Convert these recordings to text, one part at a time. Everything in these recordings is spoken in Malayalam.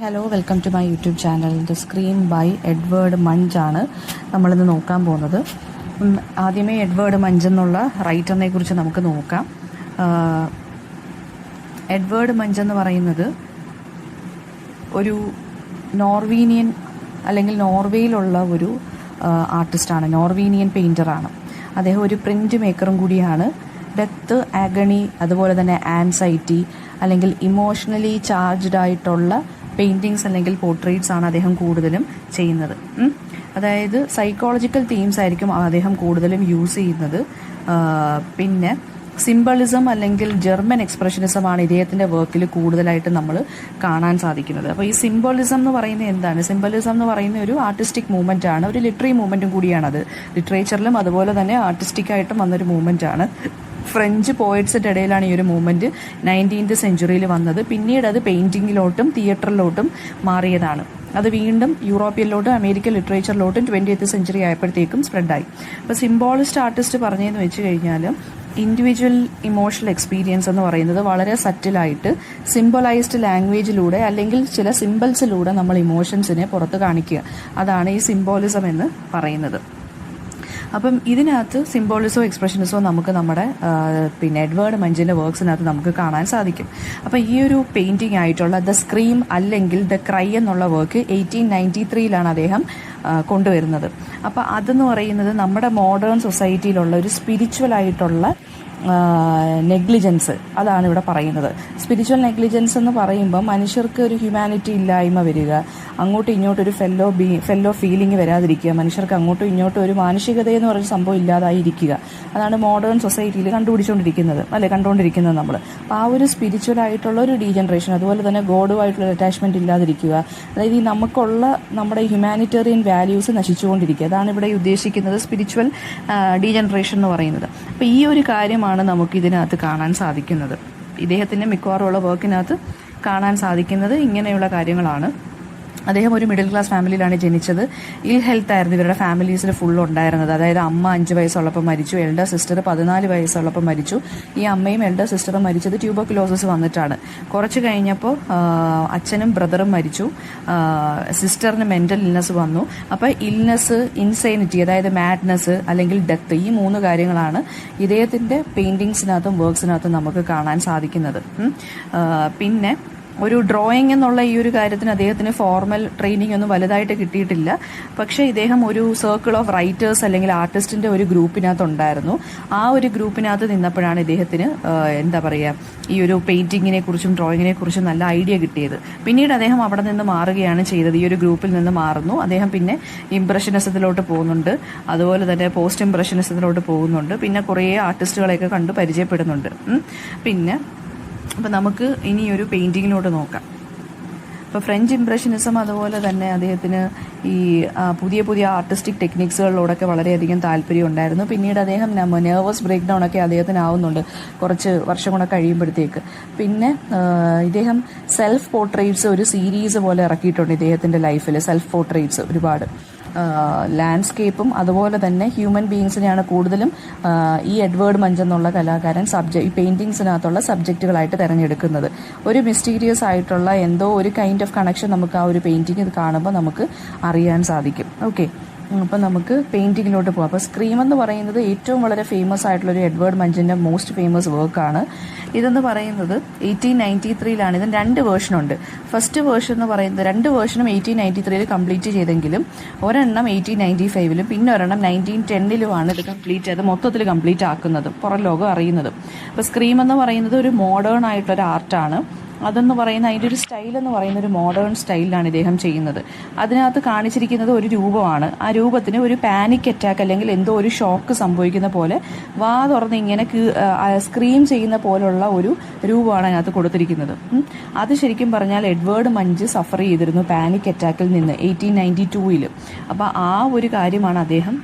Hello, welcome to my YouTube channel. The scream by Edvard Munch ആണ് നമ്മളിന്ന് നോക്കാൻ പോകുന്നത്. ആദ്യമേ എഡ്വേർഡ് മഞ്ച് എന്നുള്ള റൈറ്ററിനെ കുറിച്ച് നമുക്ക് നോക്കാം. എഡ്വേർഡ് മഞ്ച് എന്ന് പറയുന്നത് ഒരു നോർവീനിയൻ അല്ലെങ്കിൽ നോർവേയിലുള്ള ഒരു ആർട്ടിസ്റ്റാണ്, നോർവീനിയൻ പെയിൻറ്ററാണ്. അദ്ദേഹം ഒരു പ്രിൻ്റ് മേക്കറും കൂടിയാണ്. ഡെത്ത്, ആഗണി, അതുപോലെ തന്നെ ആൻസൈറ്റി അല്ലെങ്കിൽ ഇമോഷണലി ചാർജ്ഡ് ആയിട്ടുള്ള പെയിൻറ്റിങ്സ് അല്ലെങ്കിൽ പോർട്രേറ്റ്സ് ആണ് അദ്ദേഹം കൂടുതലും ചെയ്യുന്നത്. അതായത് സൈക്കോളജിക്കൽ തീംസ് ആയിരിക്കും അദ്ദേഹം കൂടുതലും യൂസ് ചെയ്യുന്നത്. പിന്നെ സിംബളിസം അല്ലെങ്കിൽ ജർമ്മൻ എക്സ്പ്രഷനിസമാണ് ഇദ്ദേഹത്തിൻ്റെ വർക്കിൽ കൂടുതലായിട്ട് നമ്മൾ കാണാൻ സാധിക്കുന്നത്. അപ്പോൾ ഈ സിംബളിസം എന്ന് പറയുന്നത് എന്താണ്? സിംബളിസം എന്ന് പറയുന്ന ഒരു ആർട്ടിസ്റ്റിക് മൂവ്മെൻ്റ് ആണ്, ഒരു ലിറ്റററി മൂവ്മെൻറ്റും കൂടിയാണത്. ലിറ്ററേച്ചറിലും അതുപോലെ തന്നെ ആർട്ടിസ്റ്റിക്കായിട്ടും വന്നൊരു മൂവ്മെൻ്റ് ആണ്. ഫ്രഞ്ച് പോയറ്റ്സിൻ്റെ ഇടയിലാണ് ഈ ഒരു മൂവ്മെൻറ്റ് 19th സെഞ്ച്വറിയിൽ വന്നത്. പിന്നീട് അത് പെയിൻറ്റിങ്ങിലോട്ടും തിയേറ്ററിലോട്ടും മാറിയതാണ്. അത് വീണ്ടും യൂറോപ്യനിലോട്ടും അമേരിക്കൻ ലിറ്ററേച്ചറിലോട്ടും 20th സെഞ്ച്വറി ആയപ്പോഴത്തേക്കും സ്പ്രെഡായി. അപ്പോൾ സിംബോളിസ്റ്റ് ആർട്ടിസ്റ്റ് പറഞ്ഞതെന്ന് വെച്ച് കഴിഞ്ഞാൽ ഇൻഡിവിജ്വൽ ഇമോഷണൽ എക്സ്പീരിയൻസ് എന്ന് പറയുന്നത് വളരെ സറ്റിലായിട്ട് സിംബലൈസ്ഡ് ലാംഗ്വേജിലൂടെ അല്ലെങ്കിൽ ചില സിംബൽസിലൂടെ നമ്മൾ ഇമോഷൻസിനെ പുറത്ത് കാണിക്കുക. അതാണ് ഈ സിംബോളിസം എന്ന് പറയുന്നത്. അപ്പം ഇതിനകത്ത് സിംബോളിസോ എക്സ്പ്രഷനിസോ നമുക്ക് നമ്മുടെ എഡ്വേർഡ് മഞ്ചിൻ്റെ വർക്ക്സിനകത്ത് നമുക്ക് കാണാൻ സാധിക്കും. അപ്പം ഈ ഒരു പെയിൻറ്റിംഗ് ആയിട്ടുള്ള ദ സ്ക്രീം അല്ലെങ്കിൽ ദ ക്രൈ എന്നുള്ള വർക്ക് 1893 അദ്ദേഹം കൊണ്ടുവരുന്നത്. അപ്പം അതെന്ന് പറയുന്നത് നമ്മുടെ മോഡേൺ സൊസൈറ്റിയിലുള്ള ഒരു സ്പിരിച്വൽ ആയിട്ടുള്ള നെഗ്ലിജൻസ്, അതാണ് ഇവിടെ പറയുന്നത്. സ്പിരിച്വൽ നെഗ്ലിജൻസ് എന്ന് പറയുമ്പോൾ മനുഷ്യർക്ക് ഒരു ഹ്യൂമാനിറ്റി ഇല്ലായ്മ വരിക, അങ്ങോട്ടും ഇങ്ങോട്ടും ഒരു ഫെല്ലോ ഫീലിംഗ് വരാതിരിക്കുക, മനുഷ്യർക്ക് അങ്ങോട്ടും ഇങ്ങോട്ടും ഒരു മാനുഷികത എന്ന് പറയുന്ന സംഭവം ഇല്ലാതായിരിക്കുക. അതാണ് മോഡേൺ സൊസൈറ്റിയിൽ കണ്ടുകൊണ്ടിരിക്കുന്നത് നമ്മൾ. അപ്പോൾ ആ ഒരു സ്പിരിച്വൽ ആയിട്ടുള്ള ഒരു ഡീജനറേഷൻ, അതുപോലെ തന്നെ ഗോഡുമായിട്ടുള്ള അറ്റാച്ച്മെൻറ്റ് ഇല്ലാതിരിക്കുക, അതായത് ഈ നമുക്കുള്ള നമ്മുടെ ഹ്യൂമാനിറ്റേറിയൻ വാല്യൂസ് നശിച്ചുകൊണ്ടിരിക്കുക. അതാണ് ഇവിടെ ഉദ്ദേശിക്കുന്നത് സ്പിരിച്വൽ ഡീജനറേഷൻ എന്ന് പറയുന്നത്. അപ്പോൾ ഈ ഒരു കാര്യമാണ് നമുക്ക് ഇതിനകത്ത് കാണാൻ സാധിക്കുന്നത്. ഇദ്ദേഹത്തിൻ്റെ മിക്കവാറുമുള്ള വർക്കിനകത്ത് കാണാൻ സാധിക്കുന്നത് ഇങ്ങനെയുള്ള കാര്യങ്ങളാണ്. അദ്ദേഹം ഒരു മിഡിൽ ക്ലാസ് ഫാമിലിയിലാണ് ജനിച്ചത്. ഇൽ ഹെൽത്ത് ആയിരുന്നു ഇവരുടെ ഫാമിലീസിൽ ഫുൾ ഉണ്ടായിരുന്നത്. അതായത് അമ്മ 5 വയസ്സുള്ളപ്പോൾ മരിച്ചു, എൽഡർ സിസ്റ്റർ 14 വയസ്സുള്ളപ്പോൾ മരിച്ചു. ഈ അമ്മയും എൽഡർ സിസ്റ്ററും മരിച്ചത് ട്യൂബർക്യുലോസിസ് വന്നിട്ടാണ്. കുറച്ച് കഴിഞ്ഞപ്പോൾ അച്ഛനും ബ്രദറും മരിച്ചു. സിസ്റ്ററിന് മെൻ്റൽ ഇൽനെസ് വന്നു. അപ്പോൾ ഇൽനെസ്, ഇൻസൈനിറ്റി, അതായത് മാഡ്നെസ് അല്ലെങ്കിൽ ഡെത്ത്, ഈ 3 കാര്യങ്ങളാണ് ഇദ്ദേഹത്തിൻ്റെ പെയിൻറ്റിങ്സിനകത്തും വർക്ക്സിനകത്തും നമുക്ക് കാണാൻ സാധിക്കുന്നത്. പിന്നെ ഒരു ഡ്രോയിങ് എന്നുള്ള ഈ ഒരു കാര്യത്തിന് അദ്ദേഹത്തിന് ഫോർമൽ ട്രെയിനിങ് ഒന്നും വലുതായിട്ട് കിട്ടിയിട്ടില്ല. പക്ഷേ ഇദ്ദേഹം ഒരു സർക്കിൾ ഓഫ് റൈറ്റേഴ്സ് അല്ലെങ്കിൽ ആർട്ടിസ്റ്റിൻ്റെ ഒരു ഗ്രൂപ്പിനകത്ത് ഉണ്ടായിരുന്നു. ആ ഒരു ഗ്രൂപ്പിനകത്ത് നിന്നപ്പോഴാണ് ഇദ്ദേഹത്തിന് ഈ ഒരു പെയിൻറ്റിങ്ങിനെ കുറിച്ചും ഡ്രോയിങ്ങിനെ കുറിച്ചും നല്ല ഐഡിയ കിട്ടിയത്. പിന്നീട് അദ്ദേഹം അവിടെ നിന്ന് മാറുകയാണ് ചെയ്തത്. ഈ ഒരു ഗ്രൂപ്പിൽ നിന്ന് മാറുന്നു. അദ്ദേഹം പിന്നെ ഇംപ്രഷനിസത്തിലോട്ട് പോകുന്നുണ്ട്, അതുപോലെ തന്നെ പോസ്റ്റ് ഇംപ്രഷനിസത്തിലോട്ട് പോകുന്നുണ്ട്. പിന്നെ കുറേ ആർട്ടിസ്റ്റുകളെയൊക്കെ കണ്ടു പരിചയപ്പെടുന്നുണ്ട്. അപ്പോൾ നമുക്ക് ഇനി ഒരു പെയിൻറ്റിങ്ങിലോട്ട് നോക്കാം. അപ്പോൾ ഫ്രഞ്ച് ഇംപ്രഷനിസം, അതുപോലെ തന്നെ അദ്ദേഹത്തിന് ഈ പുതിയ ആർട്ടിസ്റ്റിക് ടെക്നിക്സുകളിലോടൊക്കെ വളരെയധികം താല്പര്യം ഉണ്ടായിരുന്നു. പിന്നീട് അദ്ദേഹം നെർവസ് ബ്രേക്ക് ഡൗൺ ഒക്കെ അദ്ദേഹത്തിന് ആവുന്നുണ്ട് കുറച്ച് വർഷം കൂടെ കഴിയുമ്പോഴത്തേക്ക്. പിന്നെ ഇദ്ദേഹം സെൽഫ് പോർട്രേറ്റ്സ് ഒരു സീരീസ് പോലെ ഇറക്കിയിട്ടുണ്ട് ഇദ്ദേഹത്തിൻ്റെ ലൈഫിൽ. സെൽഫ് പോർട്രേറ്റ്സ് ഒരുപാട് ലാൻഡ്സ്കേപ്പും അതുപോലെ തന്നെ ഹ്യൂമൻ ബീയിങ്സിനെയാണ് കൂടുതലും ഈ എഡ്വേർഡ് മഞ്ച് എന്നുള്ള കലാകാരൻ ഈ പെയിൻറ്റിങ്സിനകത്തുള്ള സബ്ജക്റ്റുകളായിട്ട് തിരഞ്ഞെടുക്കുന്നത്. ഒരു മിസ്റ്റീരിയസ് ആയിട്ടുള്ള എന്തോ ഒരു കൈൻഡ് ഓഫ് കണക്ഷൻ നമുക്ക് ആ ഒരു പെയിൻറ്റിങ് ഇത് കാണുമ്പോൾ നമുക്ക് അറിയാൻ സാധിക്കും. ഓക്കെ, അപ്പം നമുക്ക് പെയിൻറ്റിങ്ങിലോട്ട് പോകാം. അപ്പോൾ സ്ക്രീം എന്ന് പറയുന്നത് ഏറ്റവും വളരെ ഫേമസ് ആയിട്ടുള്ളൊരു എഡ്വേർഡ് മഞ്ചിൻ്റെ മോസ്റ്റ് ഫേമസ് വർക്കാണ്. ഇതെന്ന് പറയുന്നത് 1893 ഇതിന് 2 വേർഷനുണ്ട്. ഫസ്റ്റ് വേർഷൻ എന്ന് പറയുന്നത് 2 വേർഷനും 1893 കംപ്ലീറ്റ് ചെയ്തെങ്കിലും ഒരെണ്ണം 1895 പിന്നെ ഒരെണ്ണം 1910 ഇത് കംപ്ലീറ്റ് ചെയ്ത് മൊത്തത്തിൽ കംപ്ലീറ്റ് ആക്കുന്നതും പുറം ലോകം അറിയുന്നതും. അപ്പോൾ സ്ക്രീം എന്ന് പറയുന്നത് ഒരു മോഡേൺ ആയിട്ടൊരു ആർട്ടാണ്. അതെന്ന് പറയുന്ന അതിൻ്റെ ഒരു സ്റ്റൈൽ എന്ന് പറയുന്ന ഒരു മോഡേൺ സ്റ്റൈലിലാണ് ഇദ്ദേഹം ചെയ്യുന്നത്. അതിനകത്ത് കാണിച്ചിരിക്കുന്നത് ഒരു രൂപമാണ്. ആ രൂപത്തിന് ഒരു പാനിക് അറ്റാക്ക് അല്ലെങ്കിൽ എന്തോ ഒരു ഷോക്ക് സംഭവിക്കുന്ന പോലെ വാ തുറന്ന് ഇങ്ങനെ സ്ക്രീം ചെയ്യുന്ന പോലുള്ള ഒരു രൂപമാണ് അതിനകത്ത് കൊടുത്തിരിക്കുന്നത്. അത് ശരിക്കും പറഞ്ഞാൽ എഡ്വേർഡ് മഞ്ച് സഫർ ചെയ്തിരുന്നു പാനിക് അറ്റാക്കിൽ നിന്ന് 1892. അപ്പോൾ ആ ഒരു കാര്യമാണ് അദ്ദേഹം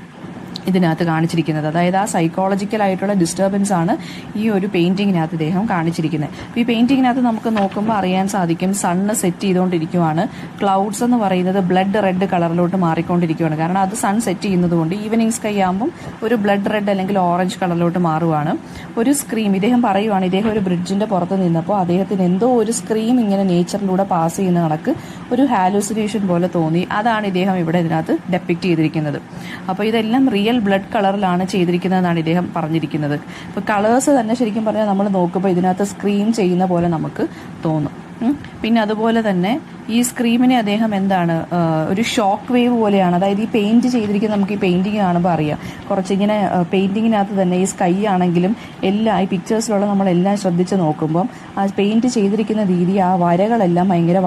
ഇതിനകത്ത് കാണിച്ചിരിക്കുന്നത്. അതായത് ആ സൈക്കോളജിക്കലായിട്ടുള്ള ഡിസ്റ്റർബൻസ് ആണ് ഈ ഒരു പെയിൻറ്റിങ്ങിനകത്ത് ഇദ്ദേഹം കാണിച്ചിരിക്കുന്നത്. ഈ പെയിൻറ്റിങ്ങിനകത്ത് നമുക്ക് നോക്കുമ്പോൾ അറിയാൻ സാധിക്കും സണ്ണ് സെറ്റ് ചെയ്തുകൊണ്ടിരിക്കുവാണ്. ക്ലൗഡ്സ് എന്ന് പറയുന്നത് ബ്ലഡ് റെഡ് കളറിലോട്ട് മാറിക്കൊണ്ടിരിക്കുകയാണ്. കാരണം അത് സൺ സെറ്റ് ചെയ്യുന്നത് കൊണ്ട് ഈവനിങ് സ്കൈ ആകുമ്പം ഒരു ബ്ലഡ് റെഡ് അല്ലെങ്കിൽ ഓറഞ്ച് കളറിലോട്ട് മാറുവാണ്. ഒരു സ്ക്രീം ഇദ്ദേഹം പറയുവാണ്, ഇദ്ദേഹം ഒരു ബ്രിഡ്ജിൻ്റെ പുറത്ത് നിന്നപ്പോൾ അദ്ദേഹത്തിന് എന്തോ ഒരു സ്ക്രീം ഇങ്ങനെ നേച്ചറിലൂടെ പാസ് ചെയ്യുന്ന കണക്ക് ഒരു ഹാലൂസിനേഷൻ പോലെ തോന്നി. അതാണ് ഇദ്ദേഹം ഇവിടെ ഇതിനകത്ത് ഡെപ്പിക്റ്റ് ചെയ്തിരിക്കുന്നത്. അപ്പോൾ ഇതെല്ലാം റിയൽ ബ്ലഡ് കളറിലാണ് ചെയ്തിരിക്കുന്നതെന്നാണ് ഇദ്ദേഹം പറഞ്ഞിരിക്കുന്നത്. ഇപ്പോൾ കളേഴ്സ് തന്നെ ശരിക്കും പറഞ്ഞാൽ നമ്മൾ നോക്കുമ്പോൾ ഇതിനകത്ത് സ്ക്രീം ചെയ്യുന്ന പോലെ നമുക്ക് തോന്നും. പിന്നെ അതുപോലെ തന്നെ ഈ സ്ക്രീമിനെ അദ്ദേഹം എന്താണ് ഒരു ഷോക്ക് വേവ് പോലെയാണ്. അതായത് ഈ പെയിന്റ് ചെയ്തിരിക്കുന്ന നമുക്ക് ഈ പെയിന്റിങ് കാണുമ്പോൾ അറിയാം കുറച്ചിങ്ങനെ പെയിന്റിങ്ങിനകത്ത് തന്നെ ഈ സ്കൈ ആണെങ്കിലും എല്ലാം ഈ പിക്ചേഴ്സിലുള്ള നമ്മളെല്ലാം ശ്രദ്ധിച്ച് നോക്കുമ്പം ആ പെയിന്റ് ചെയ്തിരിക്കുന്ന രീതി ആ വരകളെല്ലാം ഭയങ്കര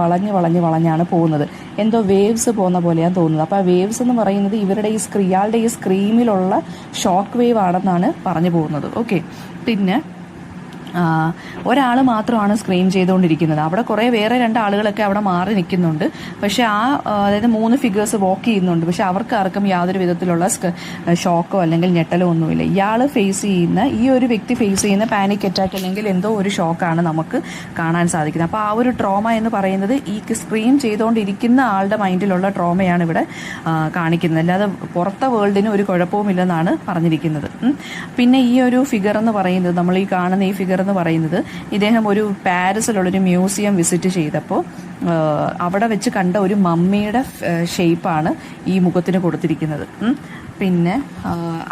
വളഞ്ഞാണ് പോകുന്നത്. എന്തോ വേവ്സ് പോകുന്ന പോലെയാണ് തോന്നുന്നത്. അപ്പോൾ ആ വേവ്സ് എന്ന് പറയുന്നത് ഇവരുടെ ഇയാളുടെ ഈ സ്ക്രീമിലുള്ള ഷോക്ക് വേവ് ആണെന്നാണ് പറഞ്ഞു പോകുന്നത്. ഓക്കെ, പിന്നെ ഒരാൾ മാത്രമാണ് സ്ക്രീം ചെയ്തുകൊണ്ടിരിക്കുന്നത്. അവിടെ കുറേ വേറെ 2 ആളുകളൊക്കെ അവിടെ മാറി നിൽക്കുന്നുണ്ട്. പക്ഷേ അതായത് 3 ഫിഗേഴ്സ് വാക്ക് ചെയ്യുന്നുണ്ട്. പക്ഷെ ആർക്കും യാതൊരു വിധത്തിലുള്ള ഷോക്കോ അല്ലെങ്കിൽ ഞെട്ടലോ ഒന്നുമില്ല. ഇയാൾ ഈ ഒരു വ്യക്തി ഫേസ് ചെയ്യുന്ന പാനിക് അറ്റാക്ക് അല്ലെങ്കിൽ എന്തോ ഒരു ഷോക്കാണ് നമുക്ക് കാണാൻ സാധിക്കുന്നത്. അപ്പോൾ ആ ഒരു ട്രോമ എന്ന് പറയുന്നത് ഈ സ്ക്രീം ചെയ്തുകൊണ്ടിരിക്കുന്ന ആളുടെ മൈൻഡിലുള്ള ട്രോമയാണ് ഇവിടെ കാണിക്കുന്നത്. അല്ലാതെ പുറത്തെ വേൾഡിന് ഒരു കുഴപ്പവുമില്ലെന്നാണ് പറഞ്ഞിരിക്കുന്നത്. പിന്നെ ഈ ഒരു ഫിഗർ എന്ന് പറയുന്നത് നമ്മൾ ഈ കാണുന്ന ഈ ഫിഗർ എന്ന് പറയുന്നത് ഇദ്ദേഹം ഒരു പാരീസിലുള്ളൊരു മ്യൂസിയം വിസിറ്റ് ചെയ്തപ്പോൾ അവിടെ വെച്ച് കണ്ട ഒരു മമ്മിയുടെ ഷേപ്പാണ് ഈ മുഖത്തിന് കൊടുത്തിരിക്കുന്നത്. പിന്നെ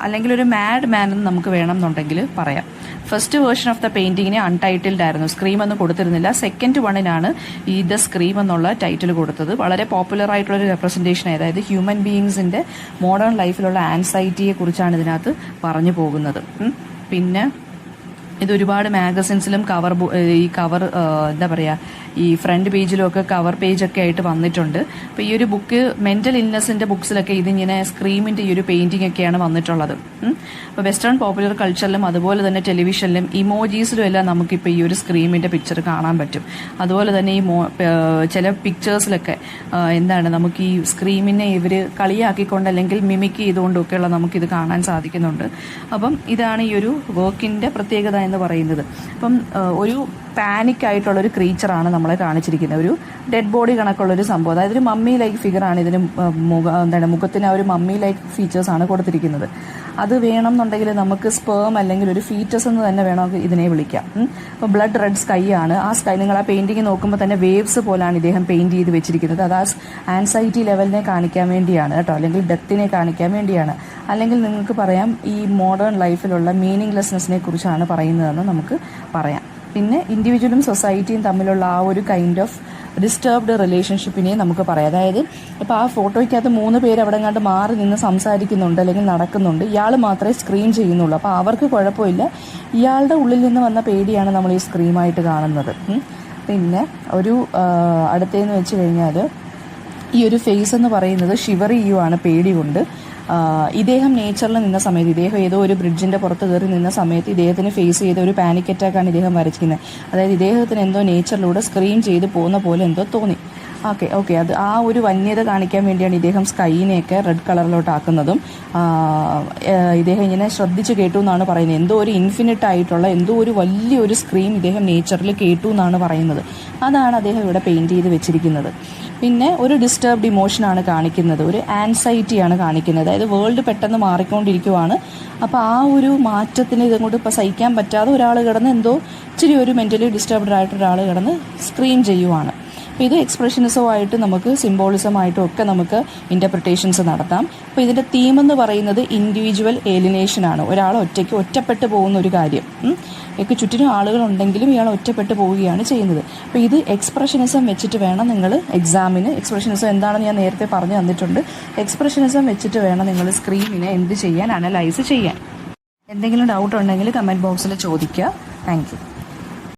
അല്ലെങ്കിൽ ഒരു മാഡ് മാൻ എന്ന് നമുക്ക് വേണമെന്നുണ്ടെങ്കിൽ പറയാം. ഫസ്റ്റ് വേർഷൻ ഓഫ് ദ പെയിന്റിങ്ങിന് അൺടൈറ്റിൽഡ് ആയിരുന്നു, സ്ക്രീം എന്ന് കൊടുത്തിരുന്നില്ല. സെക്കൻഡ് വണ്ണിനാണ് ഈ ദ സ്ക്രീം എന്നുള്ള ടൈറ്റിൽ കൊടുത്തത്. വളരെ പോപ്പുലർ ആയിട്ടുള്ളൊരു റെപ്രസെൻറ്റേഷൻ, അതായത് ഹ്യൂമൻ ബീയിങ്സിന്റെ മോഡേൺ ലൈഫിലുള്ള ആൻസൈറ്റിയെ കുറിച്ചാണ് ഇതിനകത്ത് പറഞ്ഞു പോകുന്നത്. പിന്നെ ഇത് ഒരുപാട് മാഗസിൻസിലും ഈ കവർ എന്താ പറയുക ഈ ഫ്രണ്ട് പേജിലും ഒക്കെ കവർ പേജൊക്കെ ആയിട്ട് വന്നിട്ടുണ്ട്. അപ്പോൾ ഈ ഒരു ബുക്ക് മെന്റൽ ഇൽനെസിന്റെ ബുക്സിലൊക്കെ ഇതിങ്ങനെ സ്ക്രീമിന്റെ ഈ ഒരു പെയിന്റിംഗ് ഒക്കെയാണ് വന്നിട്ടുള്ളത്. അപ്പോൾ വെസ്റ്റേൺ പോപ്പുലർ കൾച്ചറിലും അതുപോലെ തന്നെ ടെലിവിഷനിലും ഇമോജീസിലും എല്ലാം നമുക്കിപ്പോൾ ഈ ഒരു സ്ക്രീമിന്റെ പിക്ചർ കാണാൻ പറ്റും. അതുപോലെ തന്നെ ഈ ചില പിക്ചേഴ്സിലൊക്കെ എന്താണ് നമുക്ക് ഈ സ്ക്രീമിനെ ഇവർ കളിയാക്കിക്കൊണ്ട് അല്ലെങ്കിൽ മിമിക് ചെയ്തുകൊണ്ടൊക്കെയുള്ള നമുക്കിത് കാണാൻ സാധിക്കുന്നുണ്ട്. അപ്പം ഇതാണ് ഈ ഒരു വർക്കിന്റെ പ്രത്യേകത എന്ന് പറയുന്നത്. അപ്പം ഒരു പാനിക് ആയിട്ടുള്ളൊരു ക്രീച്ചറാണ് നമ്മളെ കാണിച്ചിരിക്കുന്നത്. ഒരു ഡെഡ് ബോഡി കണക്കുള്ളൊരു സംഭവം, അതായത് ഒരു മമ്മി ലൈക്ക് ഫിഗറാണ് ഇതിന് മുഖത്തിന് ആ ഒരു മമ്മി ലൈക്ക് ഫീച്ചേഴ്സാണ് കൊടുത്തിരിക്കുന്നത്. അത് വേണമെന്നുണ്ടെങ്കിൽ നമുക്ക് സ്പേം അല്ലെങ്കിൽ ഒരു ഫീറ്റസ് എന്ന് തന്നെ വേണമെങ്കിൽ ഇതിനെ വിളിക്കാം. അപ്പോൾ ബ്ലഡ് റെഡ് സ്കൈ ആണ്. ആ സ്കൈ നിങ്ങൾ ആ പെയിന്റിങ് നോക്കുമ്പോൾ തന്നെ വേവ്സ് പോലാണ് ഇദ്ദേഹം പെയിന്റ് ചെയ്ത് വെച്ചിരിക്കുന്നത്. അത് ആ ആൻസൈറ്റി ലെവലിനെ കാണിക്കാൻ വേണ്ടിയാണ് കേട്ടോ, അല്ലെങ്കിൽ ഡെത്തിനെ കാണിക്കാൻ വേണ്ടിയാണ്. അല്ലെങ്കിൽ നിങ്ങൾക്ക് പറയാം ഈ മോഡേൺ ലൈഫിലുള്ള മീനിങ്ലെസ്നെസ്സിനെ കുറിച്ചാണ് പറയുന്നതെന്ന് നമുക്ക് പറയാം. പിന്നെ ഇൻഡിവിജ്വലും സൊസൈറ്റിയും തമ്മിലുള്ള ആ ഒരു കൈൻഡ് ഓഫ് ഡിസ്റ്റർബ്ഡ് റിലേഷൻഷിപ്പിനെ നമുക്ക് പറയാം. അതായത് ഇപ്പോൾ ആ ഫോട്ടോയ്ക്കകത്ത് 3 പേര് അവിടെ കണ്ട് മാറി നിന്ന് സംസാരിക്കുന്നുണ്ട് അല്ലെങ്കിൽ നടക്കുന്നുണ്ട്, ഇയാൾ മാത്രമേ സ്ക്രീം ചെയ്യുന്നുള്ളൂ. അപ്പോൾ അവർക്ക് കുഴപ്പമില്ല, ഇയാളുടെ ഉള്ളിൽ നിന്ന് വന്ന പേടിയാണ് നമ്മൾ ഈ സ്ക്രീമായിട്ട് കാണുന്നത്. പിന്നെ ഒരു അടുത്തേന്ന് വെച്ച് കഴിഞ്ഞാൽ ഈ ഒരു ഫേസ് എന്ന് പറയുന്നത് ഷിവർ ചെയ്യുവാണ് പേടി കൊണ്ട്. ഇദ്ദേഹം നേച്ചറിൽ നിന്ന സമയത്ത്, ഇദ്ദേഹം ഏതോ ഒരു ബ്രിഡ്ജിന്റെ പുറത്ത് കയറി നിന്ന സമയത്ത് ഇദ്ദേഹത്തിന് ഫേസ് ചെയ്ത ഒരു പാനിക് അറ്റാക്കാണ് ഇദ്ദേഹം വരച്ചിരിക്കുന്നത്. അതായത് ഇദ്ദേഹത്തിന് എന്തോ നേച്ചറിലൂടെ സ്ക്രീം ചെയ്ത് പോകുന്ന പോലെ എന്തോ തോന്നി. ഓക്കെ അത് ആ ഒരു വന്യത കാണിക്കാൻ വേണ്ടിയാണ് ഇദ്ദേഹം സ്കൈനെയൊക്കെ റെഡ് കളറിലോട്ട് ആക്കുന്നതും. ഇദ്ദേഹം ഇങ്ങനെ ശ്രദ്ധിച്ച് കേട്ടു എന്നാണ് പറയുന്നത്. എന്തോ ഒരു ഇൻഫിനിറ്റ് ആയിട്ടുള്ള എന്തോ ഒരു വലിയൊരു സ്ക്രീം ഇദ്ദേഹം നേച്ചറിൽ കേട്ടു എന്നാണ് പറയുന്നത്. അതാണ് അദ്ദേഹം ഇവിടെ പെയിന്റ് ചെയ്ത് വെച്ചിരിക്കുന്നത്. പിന്നെ ഒരു ഡിസ്റ്റർബ്ഡ് ഇമോഷനാണ് കാണിക്കുന്നത്, ഒരു ആൻസൈറ്റിയാണ് കാണിക്കുന്നത്. അതായത് വേൾഡ് പെട്ടെന്ന് മാറിക്കൊണ്ടിരിക്കുവാണ്. അപ്പോൾ ആ ഒരു മാറ്റത്തിന് ഇതങ്ങോട്ട് ഇപ്പോൾ സഹിക്കാൻ പറ്റാതെ ഒരാൾ കിടന്ന് എന്തോ ഇച്ചിരി ഒരു മെൻ്റലി ഡിസ്റ്റർബ്ഡ് ആയിട്ട് ഒരാൾ കിടന്ന് സ്ക്രീം ചെയ്യുവാണ്. അപ്പോൾ ഇത് എക്സ്പ്രഷനിസമായിട്ട് നമുക്ക് സിംബോളിസമായിട്ടും ഒക്കെ നമുക്ക് ഇൻ്റർപ്രിട്ടേഷൻസ് നടത്താം. അപ്പോൾ ഇതിൻ്റെ തീം എന്ന് പറയുന്നത് ഇൻഡിവിജ്വൽ ഏലിനേഷനാണ്. ഒരാൾ ഒറ്റപ്പെട്ടു പോകുന്ന ഒരു കാര്യം. ഒക്കെ ചുറ്റിനും ആളുകളുണ്ടെങ്കിലും ഇയാൾ ഒറ്റപ്പെട്ടു പോവുകയാണ് ചെയ്യുന്നത്. അപ്പോൾ ഇത് എക്സ്പ്രഷനിസം വെച്ചിട്ട് വേണം നിങ്ങൾ എക്സാമിന്, എക്സ്പ്രഷനിസം എന്താണെന്ന് ഞാൻ നേരത്തെ പറഞ്ഞു തന്നിട്ടുണ്ട്, എക്സ്പ്രഷനിസം വെച്ചിട്ട് വേണം നിങ്ങൾ സ്ക്രീനിനെ എന്ത് ചെയ്യാൻ, അനലൈസ് ചെയ്യാൻ. എന്തെങ്കിലും ഡൗട്ട് ഉണ്ടെങ്കിൽ കമൻറ്റ് ബോക്സിൽ ചോദിക്കുക. Thank you.